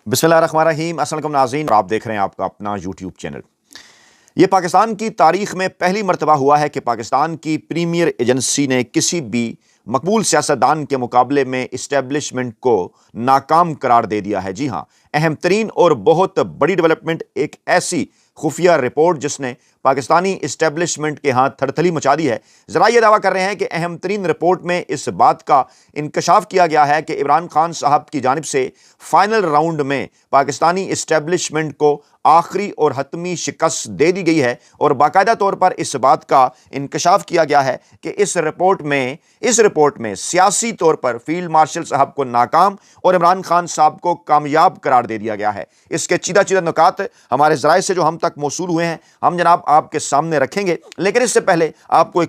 बिस्मिल्लाहिर्रहमानिर्रहीम। अस्सलाम वालेकुम नाज़रीन, आप देख रहे हैं आपका अपना यूट्यूब चैनल। ये पाकिस्तान की तारीख में पहली मरतबा हुआ है कि पाकिस्तान की प्रीमियर एजेंसी ने किसी भी मकबूल सियासतदान के मुकाबले में इस्टेब्लिशमेंट को नाकाम करार दे दिया है। जी हाँ, अहम तरीन और बहुत बड़ी डेवलपमेंट, एक ऐसी खुफिया रिपोर्ट जिसने पाकिस्तानी इस्टेब्लिशमेंट के हाथ थरथली मचा दी है। ज़रा ये दावा कर रहे हैं कि अहम तरीन रिपोर्ट में इस बात का इंकशाफ किया गया है कि इमरान खान साहब की जानिब से फाइनल राउंड में पाकिस्तानी इस्टेब्लिशमेंट को आखिरी और हतमी शिकस्त दे दी गई है, और बाकायदा तौर पर इस बात का इंकशाफ किया गया है कि इस रिपोर्ट में सियासी तौर पर फील्ड मार्शल साहब को नाकाम और इमरान खान साहब को कामयाब करार दे दिया गया है। इसके चीदा चीदा नुकात हमारे ज़राए से जो हम तक मौसूल हुए हैं, हम जनाब आपके सामने रखेंगे। लेकिन इससे पहले आपको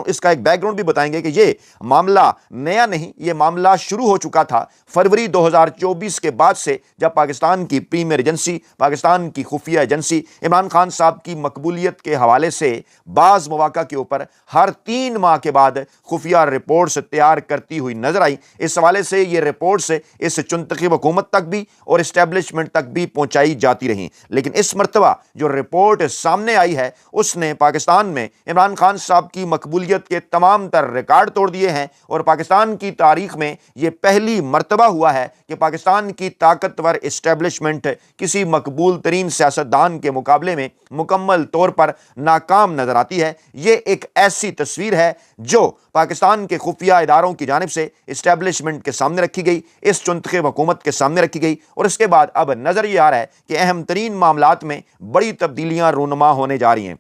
इसका एक बैकग्राउंड भी बताएंगे कि ये मामला नया नहीं, ये मामला शुरू हो चुका था फरवरी 2024 के बाद से, जब पाकिस्तान की प्रीमियर एजेंसी, पाकिस्तान की खुफिया एजेंसी इमरान खान साहब की मकबूलियत के हवाले से बाज़ मौक़ा के ऊपर हर 3 माह के बाद खुफिया रिपोर्ट्स तैयार करती हुई नजर आई। इस हवाले से ये रिपोर्ट्स इस चुनतखब हुकूमत तक भी और इस्टेब्लिशमेंट तक भी पहुंचाई जाती रहीं। लेकिन इस मरतबा जो रिपोर्ट सामने आई है, उसने पाकिस्तान में इमरान खान साहब की मकबूलियत के तमाम तर रिकॉर्ड तोड़ दिए हैं, और पाकिस्तान की तारीख में यह पहली मरतबा हुआ है कि पाकिस्तान की ताकतवर इस्टेब्लिशमेंट किसी मकबूल तरीन सियासतदान के मुकाबले में मुकम्मल तौर पर नाकाम नजर आती है। यह एक ऐसी तस्वीर है जो पाकिस्तान के खुफिया इदारों की जानिब से इस्टेब्लिशमेंट के सामने रखी गई, इस चुनतखब हुकूमत के सामने रखी गई, और इसके बाद अब नजर ये आ रहा है कि अहम तरीन मामलात में बड़ी तब्दीलियां रूनुमा होने जा रही हैं।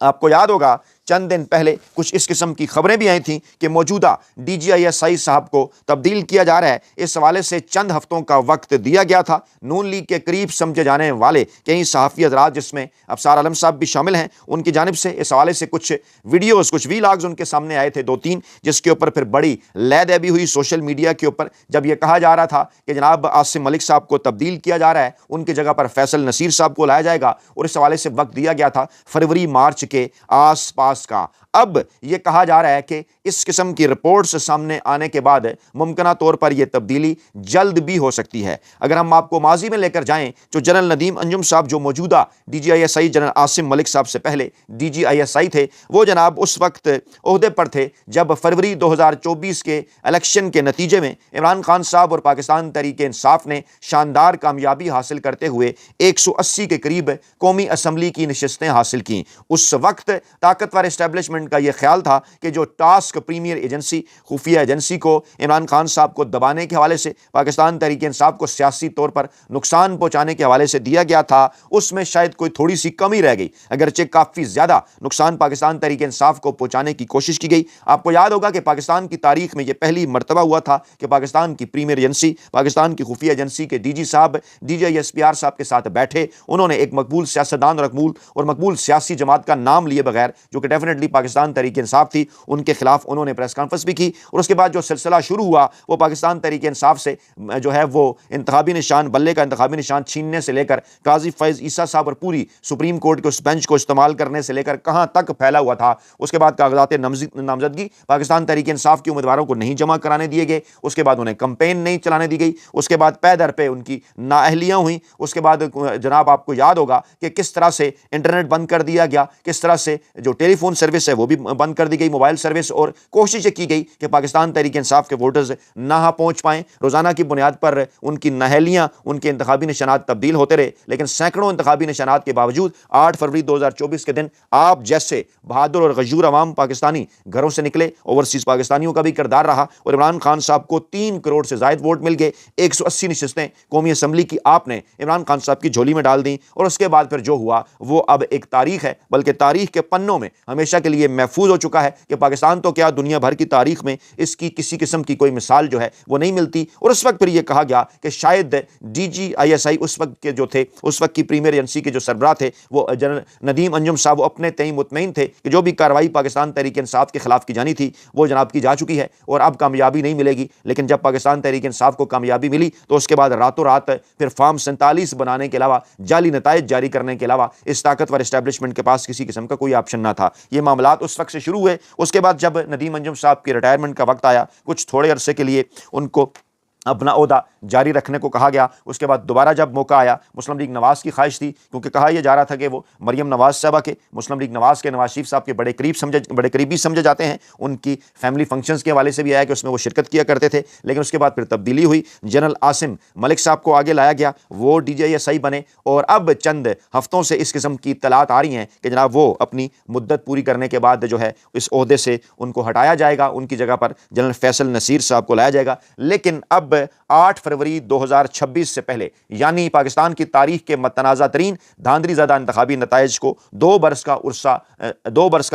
आपको याद होगा चंद दिन पहले कुछ इस किस्म की खबरें भी आई थीं कि मौजूदा DGISI साहब को तब्दील किया जा रहा है। इस हवाले से चंद हफ्तों का वक्त दिया गया था। नून लीग के करीब समझे जाने वाले कई सहाफ़ी हज़रात, जिसमें अफसार आलम साहब भी शामिल हैं, उनकी जानिब से इस हवाले से कुछ वीडियोज़, कुछ वीलॉग्स उनके सामने आए थे 2-3, जिसके ऊपर फिर बड़ी लैदे भी हुई सोशल मीडिया के ऊपर, जब यह कहा जा रहा था कि जनाब आसिम मलिक साहब को तब्दील किया जा रहा है, उनकी जगह पर फैसल नसीर साहब को लाया जाएगा, और इस हवाले से वक्त दिया गया था फरवरी मार्च के आस पास का। अब यह कहा जा रहा है कि इस किस्म की रिपोर्ट्स सामने आने के बाद मुमकिना तौर पर यह तब्दीली जल्द भी हो सकती है। अगर हम आपको माजी में लेकर जाएं तो जनरल नदीम अंजुम साहब, जो मौजूदा DGISI जनरल आसिम मलिक साहब से पहले DGISI थे, वो जनाब उस वक्त ओहदे पर थे जब फरवरी 2024 के इलेक्शन के नतीजे में इमरान खान साहब और पाकिस्तान तहरीक-ए-इंसाफ ने शानदार कामयाबी हासिल करते हुए 180 के करीब कौमी असम्बली की नशिस्तें हासिल की। उस वक्त ताकतवर इस्टेब्लिशमेंट का यह ख्याल था कि जो टास्क प्रीमियर एजेंसी, खुफिया एजेंसी को इमरान खान साहब को दबाने के हवाले से, पाकिस्तान तहरीक-ए-इंसाफ को सियासी तौर पर नुकसान पहुंचाने के हवाले से दिया गया था, उसमें शायद कोई थोड़ी सी कमी रह गई, अगरचे काफ़ी ज़्यादा नुकसान पाकिस्तान तहरीक-ए-इंसाफ को पहुंचाने की कोशिश की गई। आपको याद होगा कि पाकिस्तान की तारीख में यह पहली मरतबा हुआ था कि पाकिस्तान की प्रीमियर एजेंसी, पाकिस्तान की खुफिया एजेंसी के DG साहब DGISPR साहब के साथ बैठे, उन्होंने एक मकबूल सियासतदान और मकबूल सियासी जमात का नाम लिए बगैर, जो कि डेफिनेटली पाकिस्तान तहरीक-ए-इंसाफ थी, उनके खिलाफ उन्होंने प्रेस कॉन्फ्रेंस भी की, और उसके बाद जो सिलसिला शुरू हुआ वो पाकिस्तान तहरीक-ए-इंसाफ से जो है वो इंतखाबी निशान, बल्ले का इंतखाबी निशान छीनने से लेकर काजी फैज ईसा साहब और पूरी सुप्रीम कोर्ट के उस बेंच को इस्तेमाल करने से लेकर कहां तक फैला हुआ था। उसके बाद कागजात नामजदगी पाकिस्तान तहरीक-ए-इंसाफ के उम्मीदवारों को नहीं जमा कराने दिए गए, उसके बाद उन्हें कैंपेन नहीं चलाने दी गई, उसके बाद पै दर पे उनकी नाअहलियां हुई, उसके बाद जनाब आपको याद होगा कि किस तरह से इंटरनेट बंद कर दिया गया, किस तरह से जो टेलीफोन सर्विस है वो भी बंद कर दी गई, मोबाइल सर्विस, और कोशिश की गई कि पाकिस्तान तहरीक-ए-इंसाफ के वोटर्स ना पहुंच पाएं। रोजाना की बुनियाद पर उनकी नहलियां, उनके इंतखाबी निशानात तब्दील होते रहे, लेकिन सैकड़ों इंतखाबी निशानात के बावजूद 8 फरवरी 2024 के दिन आप जैसे बहादुर और गजूर अवाम पाकिस्तानी घरों से निकले, ओवरसीज पाकिस्तानियों का भी किरदार रहा, और इमरान खान साहब को 3 करोड़ से ज्यादा वोट मिल गए। 180 नशिस्तें कौमी असम्बली की आपने इमरान खान साहब की झोली में डाल दी, और उसके बाद फिर जो हुआ वो अब एक तारीख है, बल्कि तारीख के पन्नों में हमेशा के लिए महफूज हो चुका है कि पाकिस्तान तो क्या दुनिया भर की तारीख में इसकी किसी किस्म की कोई मिसाल जो है वो नहीं मिलती। और उस वक्त फिर यह कहा गया कि शायद DGISI उस वक्त के जो थे, उस वक्त की प्रीमियर एजेंसी के जो सरबराह थे, वो जनरल नदीम अंजुम साहब, वो अपने तय मुतमईन थे कि जो भी कार्रवाई पाकिस्तान तहरीक-ए-इंसाफ के खिलाफ की जानी थी वो जनाब की जा चुकी है और अब कामयाबी नहीं मिलेगी। लेकिन जब पाकिस्तान तहरीक-ए-इंसाफ को कामयाबी मिली तो उसके बाद रातों रात फिर फॉर्म 47 बनाने के अलावा, जाली नताइज जारी करने के अलावा इस ताकतवर एस्टेब्लिशमेंट के पास किसी किस्म का कोई ऑप्शन ना था। ये मामलात उस वक्त से शुरू हुए। उसके बाद जब नदीम अंजुम साहब के रिटायरमेंट का वक्त आया, कुछ थोड़े अरसे के लिए उनको अपना ओहदा जारी रखने को कहा गया। उसके बाद दोबारा जब मौका आया, मुस्लिम लीग नवाज़ की ख्वाहिश थी, क्योंकि कहा यह जा रहा था कि वो मरियम नवाज़ साहबा के, मुस्लिम लीग नवाज़ के नवाज शरीफ साहब के बड़े करीबी समझे जाते हैं। उनकी फैमिली फंक्शंस के हवाले से भी आया कि उसमें वो शिरकत किया करते थे। लेकिन उसके बाद फिर तब्दीली हुई, जनरल आसिम मलिक साहब को आगे लाया गया, वो DJSI बने, और अब चंद हफ्तों से इस किस्म की इत्तलात आ रही हैं कि जनाब वो अपनी मुद्दत पूरी करने के बाद जो है इस ओहदे से उनको हटाया जाएगा, उनकी जगह पर जनरल फैसल नसीर साहब को लाया जाएगा। लेकिन अब 8 फरवरी 2026 से पहले, यानी पाकिस्तान की तारीख के मतनाज़ा तरीन धांधली ज़दा इंतखाबी नताइज को 2 बरस का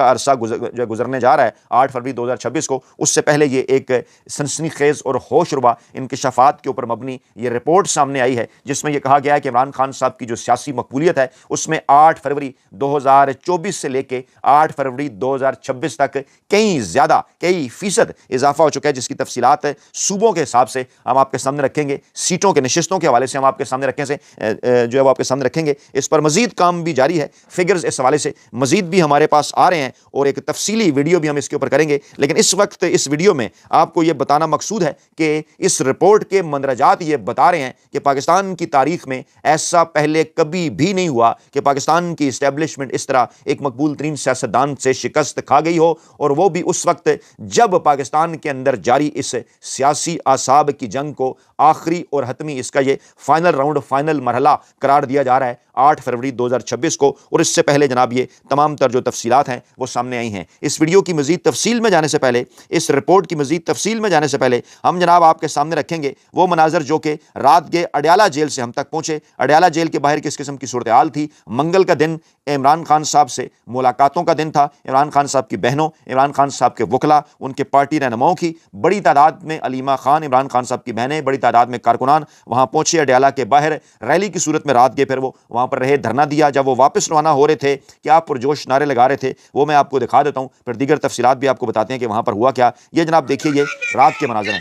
अरसा गुजरने जा रहा है 8 फरवरी 2026 को, उससे पहले ये एक सनसनीखेज़ और होशरुबा इंकशाफात के ऊपर मबनी ये रिपोर्ट सामने आई है, जिसमें यह कहा गया है कि इमरान खान साहब की जो सियासी मकबूलियत है उसमें 8 फरवरी 2024 से लेके 8 फरवरी 2026 तक कई फीसद इजाफा हो चुका है, जिसकी तफसीलात सूबों के हिसाब से हम आपके सामने रखेंगे, सीटों के नशिस्तों के हवाले से हम आपके सामने जो है वो आपके सामने रखेंगे। इस पर मजीद काम भी जारी है, फिगर्स इस हवाले से मजीद भी हमारे पास आ रहे हैं और एक तफसीली वीडियो भी हम इसके ऊपर करेंगे। लेकिन इस वक्त इस वीडियो में आपको यह बताना मकसूद है कि इस रिपोर्ट के मंदरजात ये बता रहे हैं कि पाकिस्तान की तारीख में ऐसा पहले कभी भी नहीं हुआ कि पाकिस्तान की इस्टेब्लिशमेंट इस तरह एक मकबूल तरीन सियासतदान से शिकस्त खा गई हो, और वो भी उस वक्त जब पाकिस्तान के अंदर जारी इस सियासी आसाब की जंग को आखिरी और हतमी, इसका ये फाइनल राउंड, फाइनल मरहला करार दिया जा रहा है 8 फरवरी 2026 को। और इससे पहले जनाब ये तमाम तर जो तफसीलात हैं वो सामने आई हैं। इस वीडियो की मज़ीद तफसील में जाने से पहले, इस रिपोर्ट की मज़ीद तफसील में जाने से पहले हम जनाब आपके सामने रखेंगे वो मनाजर जो कि रात के अडयाला जेल से हम तक पहुँचे। अडयाला जेल के बाहर किस किस्म की सूरत हाल थी। मंगल का दिन इमरान खान साहब से मुलाकातों का दिन था। इमरान खान साहब की बहनों, इमरान खान साहब के वकला, उनके पार्टी रहनुमाओं की बड़ी तादाद में, अलीमा खान इमरान खान साहब की बहनें, बड़ी तादाद में कारकुनान वहाँ पहुँचे अडयाला के बाहर रैली की सूरत में रात के। फिर वो वहाँ पर रहे, धरना दिया। जब वो वापस रवाना हो रहे थे, क्या पुरजोश नारे लगा रहे थे, वो मैं आपको दिखा देता हूँ, फिर दीगर तफसीलात भी आपको बताते हैं कि वहाँ पर हुआ क्या। ये जनाब देखिए, ये रात के मनाज़र हैं,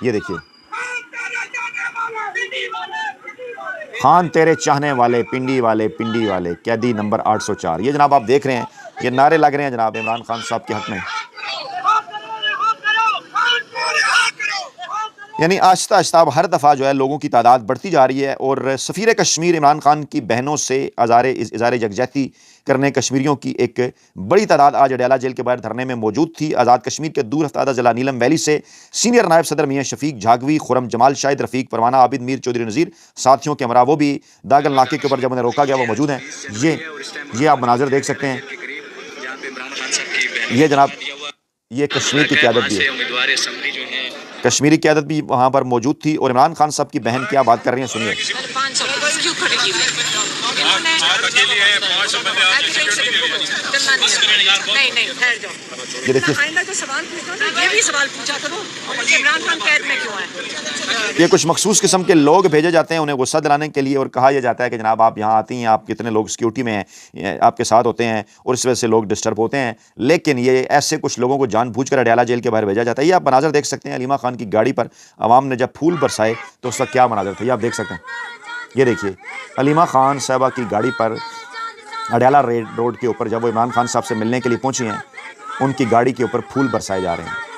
ये देखिए, खान तेरे चाहने वाले, पिंडी वाले, पिंडी वाले, कैदी नंबर 804। ये जनाब आप देख रहे हैं, ये नारे लग रहे हैं जनाब इमरान खान साहब के हक में। यानी आहिस्ता आहिस्ता अब हर दफ़ा जो है लोगों की तादाद बढ़ती जा रही है। और सफ़ीर कश्मीर इमरान खान की बहनों से इज़हार यकजहती करने कश्मीरियों की एक बड़ी तादाद आज अडयाला जेल के बाहर धरने में मौजूद थी। आज़ाद कश्मीर के दूर हफ्तादा ज़िला नीलम वैली से सीनियर नायब सदर मियाँ शफीक झागवी, खुरम जमाल शाहिद, रफ़ीक परवाना, आबिद मीर, चौधरी नज़ीर साथियों के हमरा वो भी दागल नाके के ऊपर जब उन्हें रोका गया वो मौजूद हैं। ये आप मनाज़र देख सकते हैं। ये जनाब, ये कश्मीर की क़यादत भी है, कश्मीरी क़यादत भी वहाँ पर मौजूद थी। और इमरान खान साहब की बहन क्या बात कर रही हैं, सुनिए। ये देखिए, ये कुछ मखसूस किस्म के लोग भेजे जाते हैं उन्हें गुस्सा दिलाने के लिए, और कहा यह जाता है कि जनाब आप यहाँ आती हैं, आप कितने लोग सिक्योरिटी में हैं, आपके साथ होते हैं, और इस वजह से लोग डिस्टर्ब होते हैं। लेकिन ये ऐसे कुछ लोगों को जानबूझकर अडयाला जेल के बाहर भेजा जाता है। ये आप मनाजर देख सकते हैं, अलीमा खान की गाड़ी पर अवाम ने जब फूल बरसाए तो उसका क्या मनाजर था, ये आप देख सकते हैं। ये देखिए, अलीमा खान साहबा की गाड़ी पर अडयाला रोड के ऊपर जब वो इमरान खान साहब से मिलने के लिए पहुंची हैं, उनकी गाड़ी के ऊपर फूल बरसाए जा रहे हैं।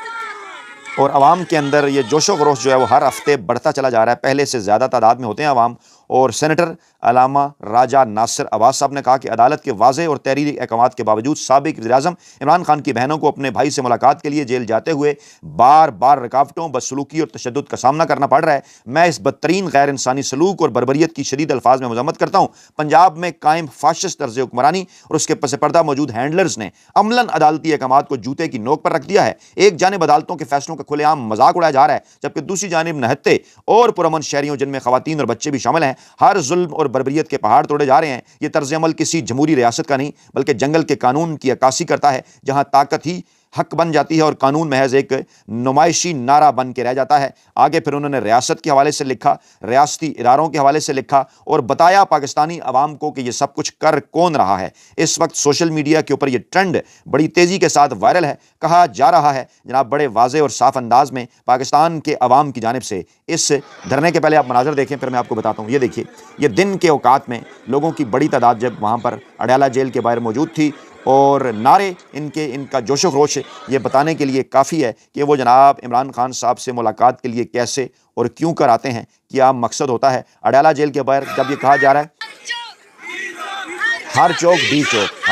और आवाम के अंदर ये जोशो खरोश जो है वो हर हफ्ते बढ़ता चला जा रहा है। पहले से ज़्यादा तादाद में होते हैं आवाम। और सेनेटर अलामा राजा नासिर अब्बास साहब ने कहा कि अदालत के वाज़े और तहरीरी अहकामात के बावजूद साबिक़ वज़ीर-ए-आज़म इमरान खान की बहनों को अपने भाई से मुलाकात के लिए जेल जाते हुए बार बार रुकावटों, बदसलूकी और तशद्दुद का सामना करना पड़ रहा है। मैं इस बदतरीन गैर इंसानी सलूक और बर्बरियत की शदीद अल्फाज में मज़म्मत करता हूँ। पंजाब में कायम फाशिस्ट तर्ज़ हुक्मरानी और उसके पस पर्दा मौजूद हैंडलर्स ने अमलन अदालती अहकामात को जूते की नोक पर रख दिया है। एक जानिब अदालतों के फैसलों का खुलेआम मजाक उड़ाया जा रहा है, जबकि दूसरी जानिब नहत्ते और पुरअमन शहरियों, जिनमें ख़वातीन और बच्चे भी शामिल हैं, हर जुल्म और बर्बरियत के पहाड़ तोड़े जा रहे हैं। ये तर्ज अमल किसी जमहूरी रियासत का नहीं बल्कि जंगल के कानून की अक्कासी करता है, जहाँ ताकत ही हक बन जाती है और कानून महज एक नुमाइशी नारा बन के रह जाता है। आगे फिर उन्होंने रियासत के हवाले से लिखा, रियासती इदारों के हवाले से लिखा और बताया पाकिस्तानी अवाम को कि ये सब कुछ कर कौन रहा है। इस वक्त सोशल मीडिया के ऊपर ये ट्रेंड बड़ी तेज़ी के साथ वायरल है। कहा जा रहा है जनाब बड़े वाज़े और साफ अंदाज में पाकिस्तान के अवाम की जानिब से। इस धरने के पहले आप मनाजर देखें, फिर मैं आपको बताता हूँ। ये देखिए, ये दिन के औकात में लोगों की बड़ी तादाद जब वहाँ पर अडयाला जेल के बाहर मौजूद थी اور نعرے ان کا جوش و خروش یہ بتانے کے لیے کافی ہے کہ وہ جناب عمران خان صاحب سے ملاقات کے لیے کیسے اور کیوں کر آتے ہیں، کیا مقصد ہوتا ہے۔ اڈیالہ جیل کے باہر جب یہ کہا جا رہا ہے ہر چوک ڈی چوک،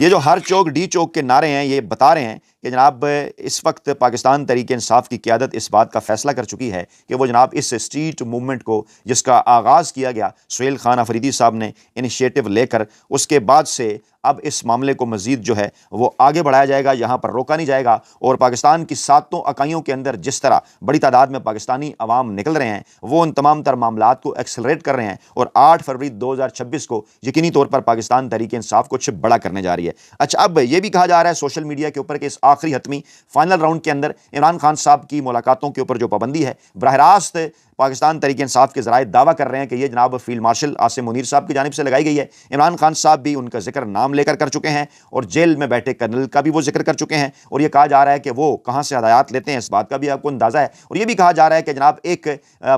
یہ جو ہر چوک ڈی چوک کے نعرے ہیں یہ بتا رہے ہیں کہ جناب اس وقت پاکستان تحریک انصاف کی قیادت اس بات کا فیصلہ کر چکی ہے کہ وہ جناب اس اسٹریٹ موومنٹ کو، جس کا آغاز کیا گیا سہیل خان افریدی صاحب نے انیشیٹو لے کر، اس کے بعد سے اب اس معاملے کو مزید جو ہے وہ آگے بڑھایا جائے گا، یہاں پر روکا نہیں جائے گا۔ اور پاکستان کی ساتوں اکائیوں کے اندر جس طرح بڑی تعداد میں پاکستانی عوام نکل رہے ہیں، وہ ان تمام تر معاملات کو ایکسلریٹ کر رہے ہیں، اور 8 فروری 2026 کو یقینی طور پر پاکستان تحریک انصاف کچھ بڑا کرنے جا رہی ہے۔ اچھا، اب یہ بھی کہا جا رہا ہے سوشل میڈیا کے اوپر کہ اس آخری حتمی فائنل راؤنڈ کے اندر عمران خان صاحب کی ملاقاتوں کے اوپر جو پابندی ہے، براہ راست پاکستان تحریک انصاف کے ذرائع دعویٰ کر رہے ہیں کہ یہ جناب فیلڈ مارشل عاصم منیر صاحب کی جانب سے لگائی گئی ہے۔ عمران خان صاحب بھی ان کا ذکر نام لے کر چکے ہیں، اور جیل میں بیٹھے کرنل کا بھی وہ ذکر کر چکے ہیں، اور یہ کہا جا رہا ہے کہ وہ کہاں سے ہدایات لیتے ہیں اس بات کا بھی آپ کو اندازہ ہے۔ اور یہ بھی کہا جا رہا ہے کہ جناب ایک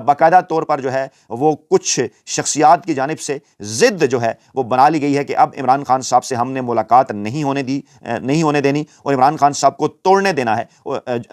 باقاعدہ طور پر جو ہے وہ کچھ شخصیات کی جانب سے ضد جو ہے وہ بنا لی گئی ہے کہ اب عمران خان صاحب سے ہم نے ملاقات نہیں ہونے دینی، اور عمران خان صاحب کو توڑنے دینا ہے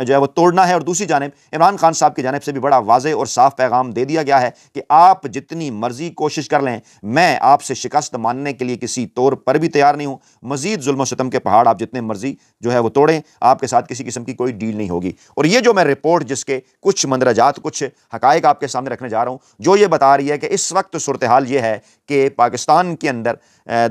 جو ہے وہ توڑنا ہے۔ اور دوسری جانب عمران خان صاحب کی جانب سے بھی بڑا واضح اور صاف پیغام دے دیا گیا ہے کہ آپ جتنی مرضی کوشش کر لیں، میں آپ سے شکست ماننے کے لیے کسی طور پر بھی تیار نہیں ہوں۔ مزید ظلم و ستم کے پہاڑ آپ جتنے مرضی جو ہے وہ توڑیں، آپ کے ساتھ کسی قسم کی کوئی ڈیل نہیں ہوگی۔ اور یہ جو میں رپورٹ جس کے کچھ مندرجات، کچھ حقائق آپ کے سامنے رکھنے جا رہا ہوں، جو یہ بتا رہی ہے کہ اس وقت صورتحال یہ ہے کہ پاکستان کے اندر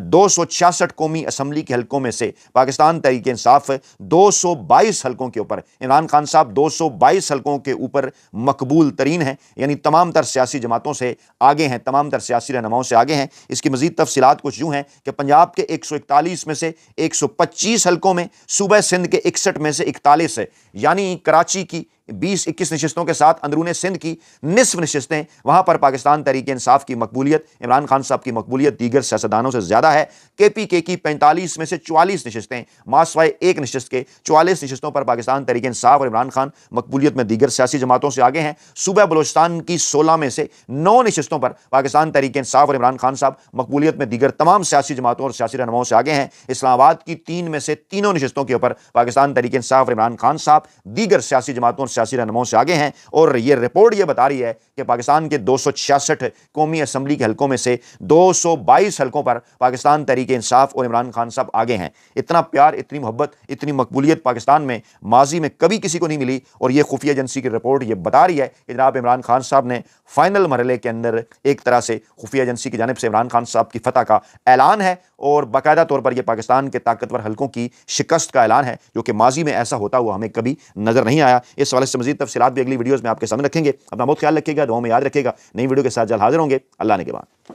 266 قومی اسمبلی کے حلقوں میں سے پاکستان تحریک انصاف 222 حلقوں کے اوپر، عمران خان صاحب 222 حلقوں کے اوپر مقبول ترین ہیں، یعنی تمام تر سیاسی جماعتوں سے آگے ہیں، تمام تر سیاسی رہنماؤں سے آگے ہیں۔ اس کی مزید تفصیلات کچھ یوں ہیں کہ پنجاب کے 141 میں سے 125 حلقوں میں، صوبہ سندھ کے 61 میں سے 41 ہے، یعنی کراچی کی 20-21 نشستوں کے ساتھ اندرون سندھ کی نصف نشستیں، وہاں پر پاکستان تحریک انصاف کی مقبولیت، عمران خان صاحب کی مقبولیت دیگر سیاستدانوں سے زیادہ ہے۔ کے پی کے کی 45 میں سے 44 نشستیں، ماسوائے ایک نشست کے 44 نشستوں پر پاکستان تحریک انصاف اور عمران خان مقبولیت میں دیگر سیاسی جماعتوں سے آگے ہیں۔ صوبہ بلوچستان کی 16 میں سے 9 نشستوں پر پاکستان تحریک انصاف اور عمران خان صاحب مقبولیت میں دیگر تمام سیاسی جماعتوں اور سیاسی رہنماؤں سے آگے ہیں۔ اسلام آباد کی 3 میں سے 3 نشستوں کے اوپر پاکستان تحریک انصاف اور عمران خان صاحب دیگر سیاسی جماعتوں اور سیاسی رہنماؤں سے آگے ہیں۔ اور یہ رپورٹ یہ بتا رہی ہے کہ پاکستان کے 266 قومی اسمبلی کے حلقوں میں سے 222 حلقوں پر پاکستان تحریک انصاف اور عمران خان صاحب آگے ہیں۔ اتنا پیار، اتنی محبت، اتنی مقبولیت پاکستان میں ماضی میں کبھی کسی کو نہیں ملی، اور یہ خفیہ ایجنسی کی رپورٹ یہ بتا رہی ہے کہ جناب عمران خان صاحب نے فائنل مرحلے کے اندر ایک طرح سے خفیہ ایجنسی کی جانب سے عمران خان صاحب کی فتح کا اعلان ہے، اور باقاعدہ طور پر یہ پاکستان کے طاقتور حلقوں کی شکست کا اعلان ہے، جو کہ ماضی میں ایسا ہوتا ہوا ہمیں کبھی نظر نہیں آیا۔ اس حوالے سے مزید تفصیلات بھی اگلی ویڈیوز میں آپ کے سامنے رکھیں گے۔ اپنا بہت خیال رکھیے گا، دعاؤں میں یاد رکھیے گا۔ نئی ویڈیو کے ساتھ جلد حاضر ہوں گے۔ اللہ نے کے بعد۔